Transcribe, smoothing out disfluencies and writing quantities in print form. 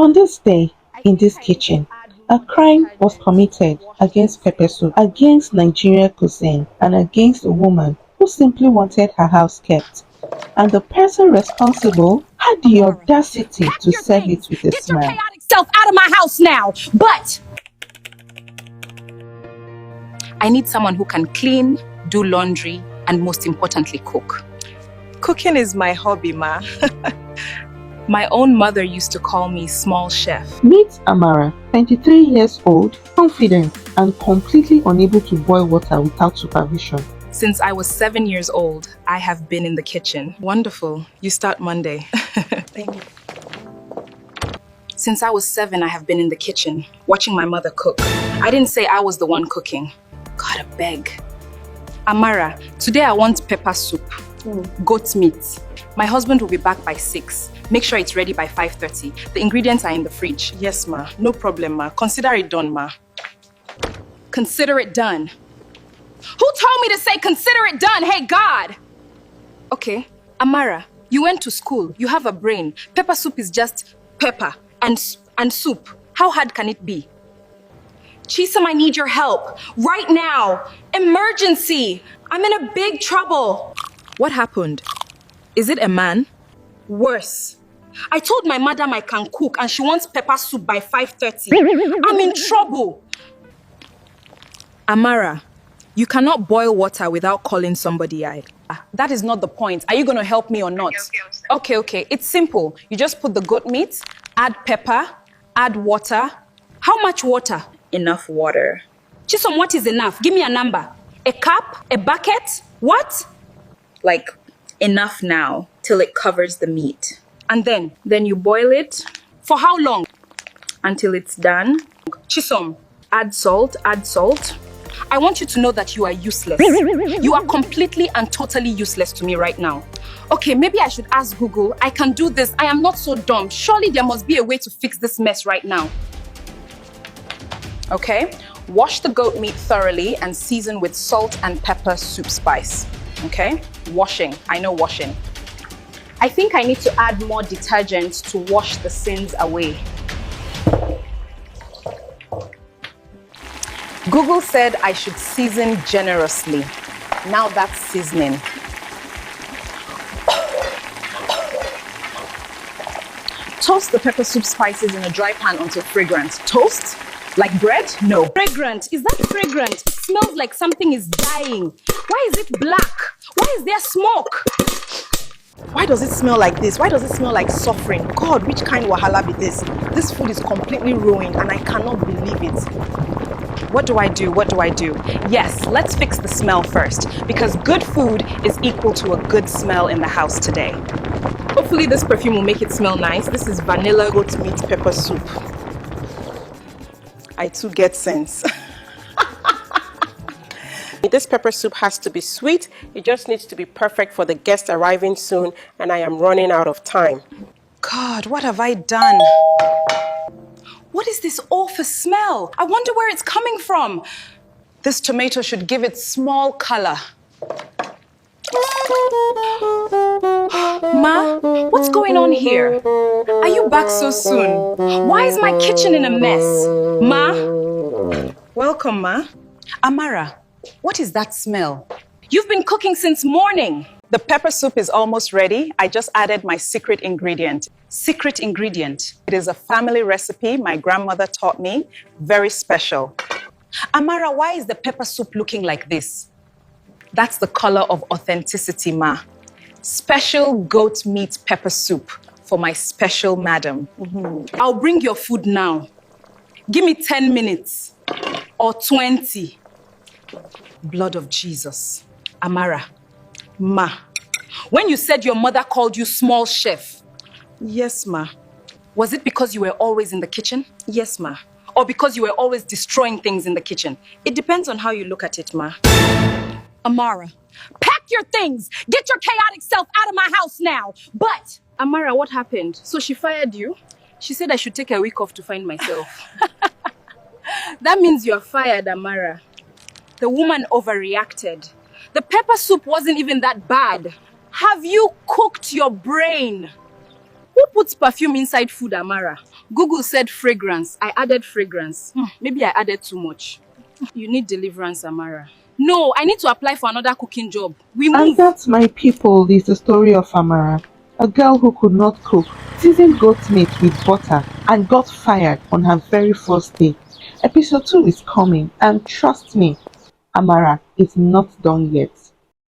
On this day, in this kitchen, a crime was committed against pepper soup, against Nigerian cuisine, and against a woman who simply wanted her house kept. And the person responsible had the Amara, audacity pack to your serve it things. with a Get your smile. chaotic self out of my house now. But I need someone who can clean, do laundry, and most importantly, cook. Cooking is my hobby, ma. My own mother used to call me small chef. Meet Amara, 23 years old, confident, and completely unable to boil water without supervision. Since I was 7 years old, I have been in the kitchen. Wonderful. You start Monday. Thank you. Since I was 7, I have been in the kitchen, watching my mother cook. I didn't say I was the one cooking. Gotta beg. Amara, today I want pepper soup, goat meat. My husband will be back by 6. Make sure it's ready by 5:30. The ingredients are in the fridge. Yes, ma. No problem, ma. Consider it done, ma. Consider it done. Who told me to say consider it done? Hey, God! Okay, Amara, you went to school. You have a brain. Pepper soup is just pepper and soup. How hard can it be? Chisholm, I need your help. Right now. Emergency. I'm in a big trouble. What happened? Is it a man? Worse. I told my madam I can cook and she wants pepper soup by 5:30. I'm in trouble. Amara, you cannot boil water without calling somebody out. That is not the point. Are you going to help me or not? Okay. It's simple. You just put the goat meat, add pepper, add water. How much water? Enough water. Chisholm, what is enough? Give me a number. A cup? A bucket? What? Like, enough now, till it covers the meat. And then? Then you boil it For how long? until it's done. Chisholm, Add salt. I want you to know that you are useless. You are completely and totally useless to me right now. Okay, maybe I should ask Google. I can do this. I am not so dumb. Surely there must be a way to fix this mess right now. Okay, wash the goat meat thoroughly and season with salt and pepper soup spice. Okay, washing. I know washing. I think I need to add more detergent to wash the sins away. Google said I should season generously. Now that's seasoning. Toast the pepper soup spices in a dry pan until fragrant. Toast? Like bread? No. Fragrant. Is that fragrant? It smells like something is dying. Why is it black? Why is there smoke? Why does it smell like this? Why does it smell like suffering? God, which kind of wahala be this? This food is completely ruined and I cannot believe it. What do I do? Yes, let's fix the smell first, because good food is equal to a good smell in the house today. Hopefully this perfume will make it smell nice. This is vanilla Goat meat pepper soup. I too get sense. This pepper soup has to be sweet. It just needs to be perfect for the guests arriving soon, and I am running out of time. God, what have I done? What is this awful smell? I wonder where it's coming from. This tomato should give it small color. Ma, what's going on here? Are you back so soon? Why is my kitchen in a mess? Ma? Welcome, ma. Amara, what is that smell? You've been cooking since morning. The pepper soup is almost ready. I just added my secret ingredient. Secret ingredient. It is a family recipe my grandmother taught me. Very special. Amara, why is the pepper soup looking like this? That's the color of authenticity, ma. Special goat meat pepper soup for my special madam. I'll bring your food now. Give me 10 minutes or 20. Blood of Jesus. Amara, ma, when you said your mother called you small chef, Yes, ma. was it because you were always in the kitchen? Yes, ma. Or because you were always destroying things in the kitchen? It depends on how you look at it, ma. Amara, pack your things. Get your chaotic self out of my house now. But, Amara, what happened? So she fired you? She said I should take a week off to find myself. That means you're fired, Amara. The woman overreacted. The pepper soup wasn't even that bad. Have you cooked your brain? Who puts perfume inside food, Amara? Google said fragrance. I added fragrance. Maybe I added too much. You need deliverance, Amara. No, I need to apply for another cooking job. We And move. that, my people, is the story of Amara, a girl who could not cook, seasoned goat meat with butter, and got fired on her very first day. Episode 2 is coming, and trust me, Amara is not done yet.